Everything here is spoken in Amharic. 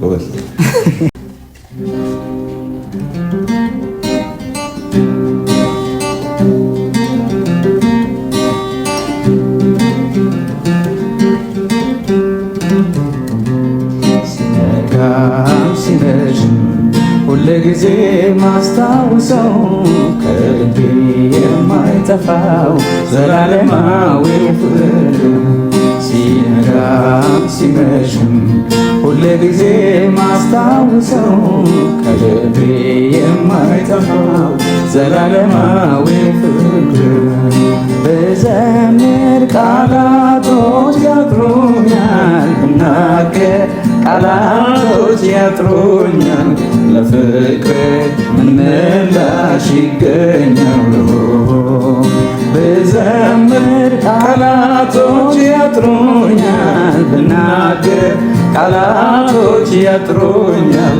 ጎበዝ። ሲመሽም ሁል ጊዜ ማስታውሰው ከልቤ የማይጠፋው ዘላለማዊ ፍቅር ሲነጋም ሲመሽም ሁል ጊዜ ማስታውሰው ከልቤ የማይጠፋው ዘላለማዊ ፍቅር በዘምር ቃላቶች ያጥሩኛል ብናገር ቃላቶች ያጥሩኛል ለፍቅር ምን ምላሽ ይገኛል በዘምር ቃላቶች ያጥሩኛል ብናገር ቃላቶች ያጥሩኛል